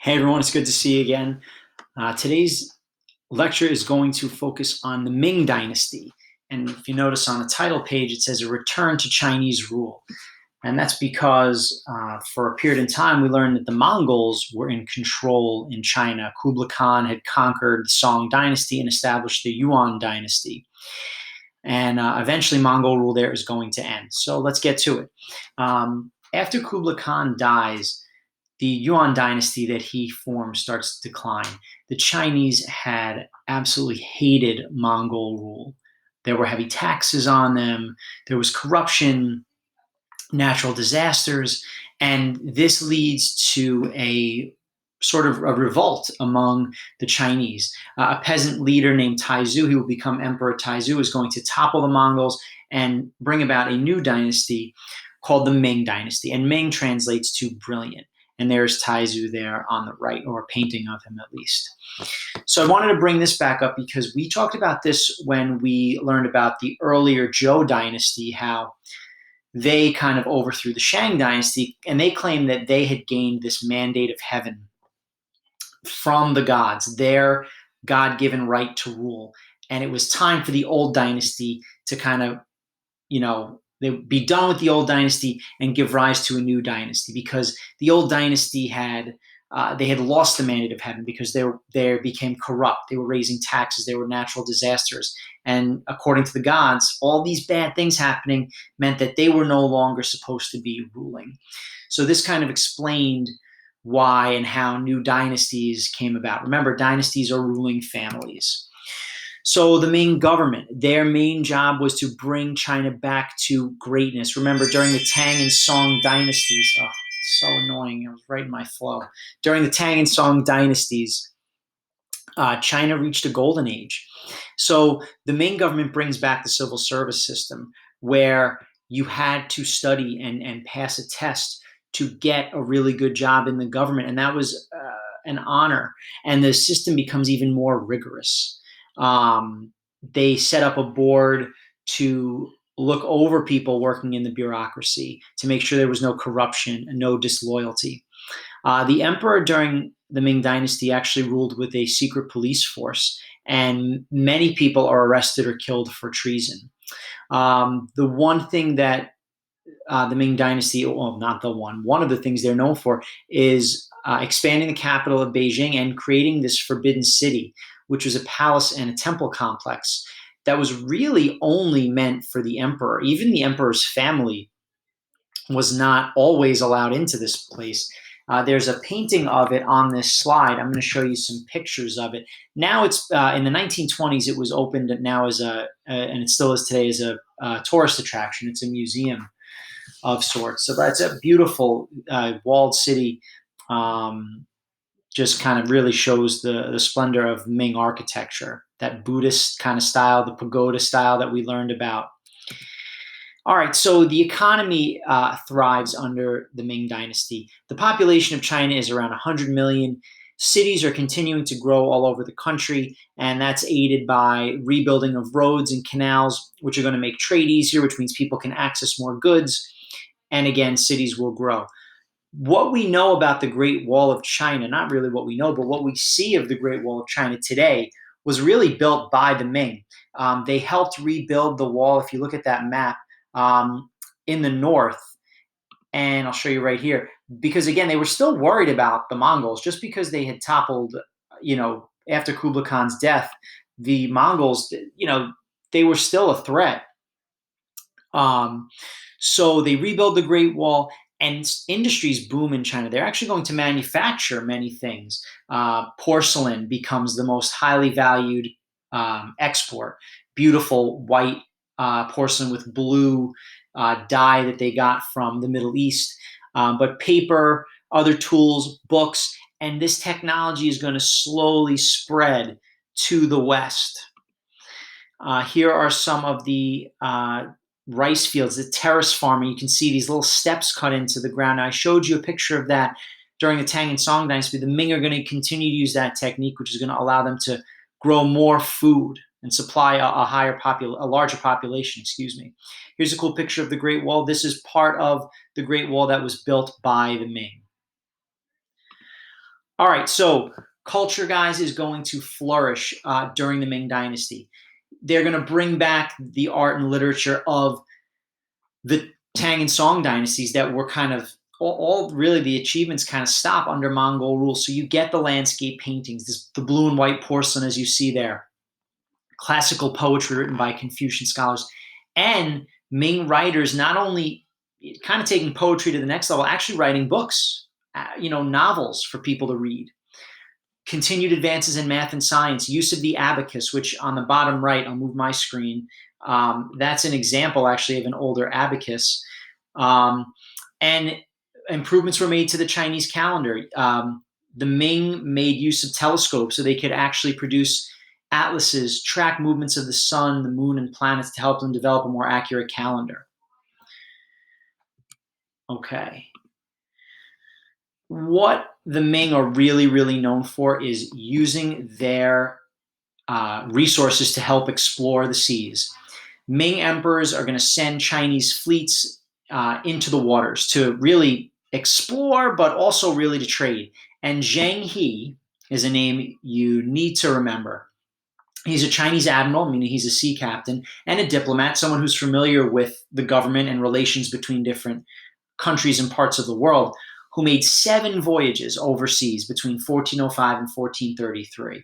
Hey everyone, it's good to see you again. Today's lecture is going to focus on the Ming Dynasty. And if you notice on the title page, it says a return to Chinese rule. And that's because for a period in time, we learned that the Mongols were in control in China. Kublai Khan had conquered the Song Dynasty and established the Yuan Dynasty. And eventually, Mongol rule there is going to end. So let's get to it. After Kublai Khan dies, the Yuan dynasty that he formed starts to decline. The Chinese had absolutely hated Mongol rule. There were heavy taxes on them, there was corruption, natural disasters, and this leads to a sort of a revolt among the Chinese. A peasant leader named Taizu, who will become Emperor Taizu, is going to topple the Mongols and bring about a new dynasty called the Ming Dynasty. And Ming translates to brilliant. And there's Taizu there on the right, or a painting of him at least. So I wanted to bring this back up because we talked about this when we learned about the earlier Zhou dynasty, how they kind of overthrew the Shang dynasty, and they claimed that they had gained this mandate of heaven from the gods, their God-given right to rule. And it was time for the old dynasty to kind of, they would be done with the old dynasty and give rise to a new dynasty, because the old dynasty had they had lost the mandate of heaven because they became corrupt. They were raising taxes. There were natural disasters. And according to the gods, all these bad things happening meant that they were no longer supposed to be ruling. So this kind of explained why and how new dynasties came about. Remember, dynasties are ruling families. So the Ming government, their main job was to bring China back to greatness. Remember, during the Tang and Song dynasties, it's so annoying. It was right in my flow. During the Tang and Song dynasties, China reached a golden age. So the Ming government brings back the civil service system, where you had to study and pass a test to get a really good job in the government. And that was an honor. And the system becomes even more rigorous. They set up a board to look over people working in the bureaucracy to make sure there was no corruption and no disloyalty. The emperor during the Ming Dynasty actually ruled with a secret police force, and many people are arrested or killed for treason. The one thing that the Ming Dynasty, well, not the one of the things they're known for is expanding the capital of Beijing and creating this forbidden city, which was a palace and a temple complex that was really only meant for the emperor. Even the emperor's family was not always allowed into this place. There's a painting of it on this slide. I'm going to show you some pictures of it. Now it's in the 1920s. It was opened now as and it still is today, as a tourist attraction. It's a museum of sorts. So that's a beautiful walled city. Just kind of really shows the splendor of Ming architecture, that Buddhist kind of style, the pagoda style that we learned about. All right, so the economy thrives under the Ming Dynasty. The population of China is around 100 million. Cities are continuing to grow all over the country, and that's aided by rebuilding of roads and canals, which are going to make trade easier, which means people can access more goods. And again, cities will grow. What we know about the Great Wall of China, not really what we know, but what we see of the Great Wall of China today, was really built by the Ming. They helped rebuild the wall. If you look at that map, in the north, and I'll show you right here, because again, they were still worried about the Mongols. Just because they had toppled, after Kublai Khan's death, the Mongols, they were still a threat. So they rebuild the Great Wall, and industries boom in China. They're actually going to manufacture many things. Porcelain becomes the most highly valued export. Beautiful white porcelain with blue dye that they got from the Middle East. But paper, other tools, books, and this technology is going to slowly spread to the West. Here are some of the rice fields, the terrace farming. You can see these little steps cut into the ground. Now, I showed you a picture of that during the Tang and Song dynasty. The Ming are going to continue to use that technique, which is going to allow them to grow more food and supply a larger population. Here's a cool picture of the Great Wall. This is part of the Great Wall that was built by the Ming. All right, so culture, guys, is going to flourish during the Ming Dynasty. They're going to bring back the art and literature of the Tang and Song dynasties that were kind of all really the achievements kind of stop under Mongol rule. So you get the landscape paintings, the blue and white porcelain as you see there, classical poetry written by Confucian scholars, and Ming writers not only kind of taking poetry to the next level, actually writing books, novels for people to read. Continued advances in math and science, use of the abacus, which on the bottom right, I'll move my screen. That's an example actually of an older abacus. And improvements were made to the Chinese calendar. The Ming made use of telescopes so they could actually produce atlases, track movements of the sun, the moon, and planets to help them develop a more accurate calendar. Okay. What the Ming are really, really known for is using their resources to help explore the seas. Ming emperors are going to send Chinese fleets into the waters to really explore, but also really to trade. And Zheng He is a name you need to remember. He's a Chinese admiral, meaning he's a sea captain, and a diplomat, someone who's familiar with the government and relations between different countries and parts of the world, who made 7 voyages overseas between 1405 and 1433.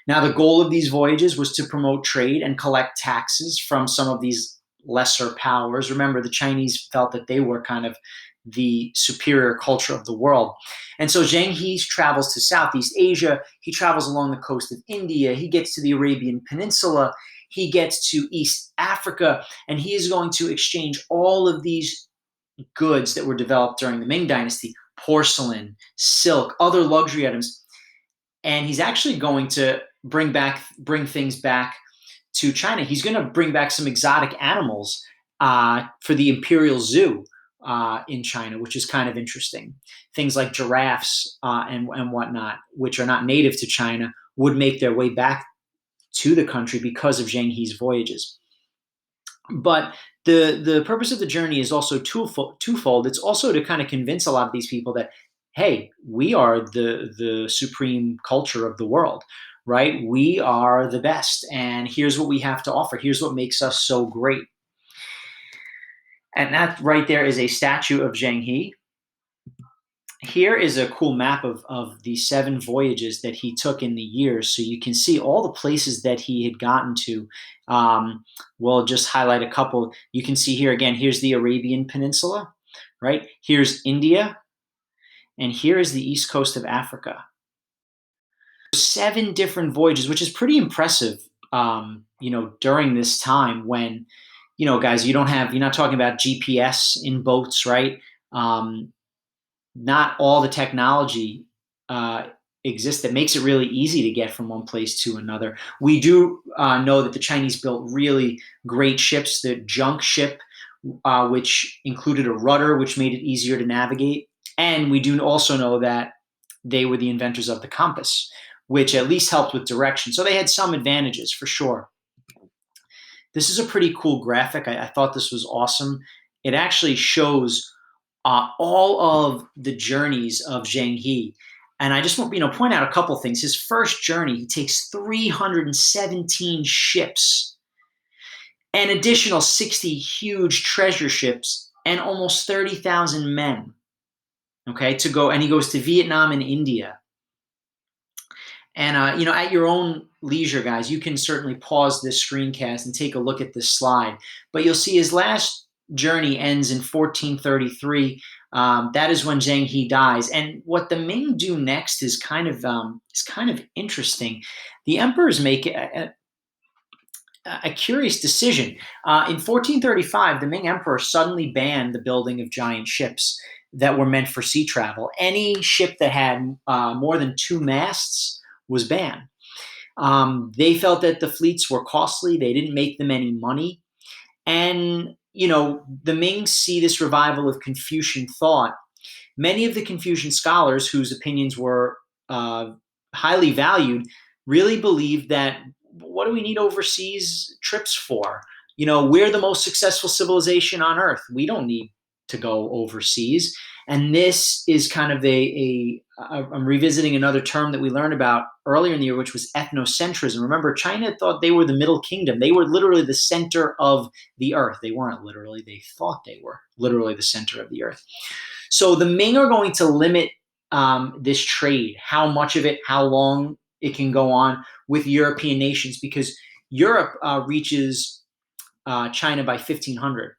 Now, the goal of these voyages was to promote trade and collect taxes from some of these lesser powers. Remember, the Chinese felt that they were kind of the superior culture of the world. And so Zheng He travels to Southeast Asia. He travels along the coast of India. He gets to the Arabian Peninsula. He gets to East Africa, and he is going to exchange all of these goods that were developed during the Ming Dynasty, porcelain, silk, other luxury items. And he's actually going to bring things back to China. He's going to bring back some exotic animals for the imperial zoo in China, which is kind of interesting. Things like giraffes and whatnot, which are not native to China, would make their way back to the country because of Zheng He's voyages. But the purpose of the journey is also twofold. It's also to kind of convince a lot of these people that, hey, we are the supreme culture of the world, right? We are the best, and here's what we have to offer. Here's what makes us so great. And that right there is a statue of Zheng He. Here is a cool map of the 7 voyages that he took in the years. So you can see all the places that he had gotten to. We'll just highlight a couple. You can see here again, here's the Arabian Peninsula, right? Here's India, and here is the east coast of Africa. 7 different voyages, which is pretty impressive, during this time when, guys, you're not talking about GPS in boats, right? Not all the technology exists that makes it really easy to get from one place to another. We do know that the Chinese built really great ships, the junk ship, which included a rudder, which made it easier to navigate. And we do also know that they were the inventors of the compass, which at least helped with direction. So they had some advantages for sure. This is a pretty cool graphic. I thought this was awesome. It actually shows all of the journeys of Zheng He. And I just want to point out a couple things. His first journey, he takes 317 ships, an additional 60 huge treasure ships, and almost 30,000 men. Okay, to go, and he goes to Vietnam and India. And at your own leisure, guys, you can certainly pause this screencast and take a look at this slide. But you'll see his last journey ends in 1433. That is when Zheng He dies. And what the Ming do next is kind of interesting. The emperors make a curious decision. In 1435, the Ming emperor suddenly banned the building of giant ships that were meant for sea travel. Any ship that had more than 2 masts was banned. They felt that the fleets were costly. They didn't make them any money. And, the Ming see this revival of Confucian thought. Many of the Confucian scholars whose opinions were highly valued really believed that, what do we need overseas trips for? We're the most successful civilization on earth. We don't need to go overseas. And this is kind of I'm revisiting another term that we learned about earlier in the year, which was ethnocentrism. Remember, China thought they were the Middle Kingdom. They were literally the center of the earth. They weren't literally, they thought they were literally the center of the earth. So the Ming are going to limit this trade, how much of it, how long it can go on with European nations, because Europe reaches China by 1500.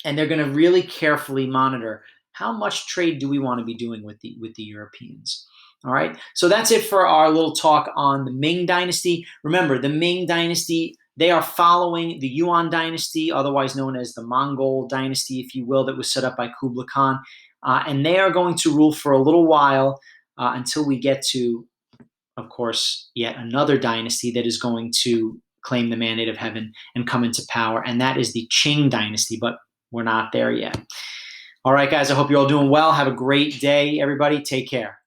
And they're going to really carefully monitor how much trade do we want to be doing with the Europeans. All right, so that's it for our little talk on the Ming Dynasty. Remember, the Ming Dynasty, they are following the Yuan Dynasty, otherwise known as the Mongol Dynasty, if you will, that was set up by Kublai Khan. And they are going to rule for a little while until we get to, of course, yet another dynasty that is going to claim the mandate of heaven and come into power, and that is the Qing Dynasty, but we're not there yet. All right, guys, I hope you're all doing well. Have a great day, everybody. Take care.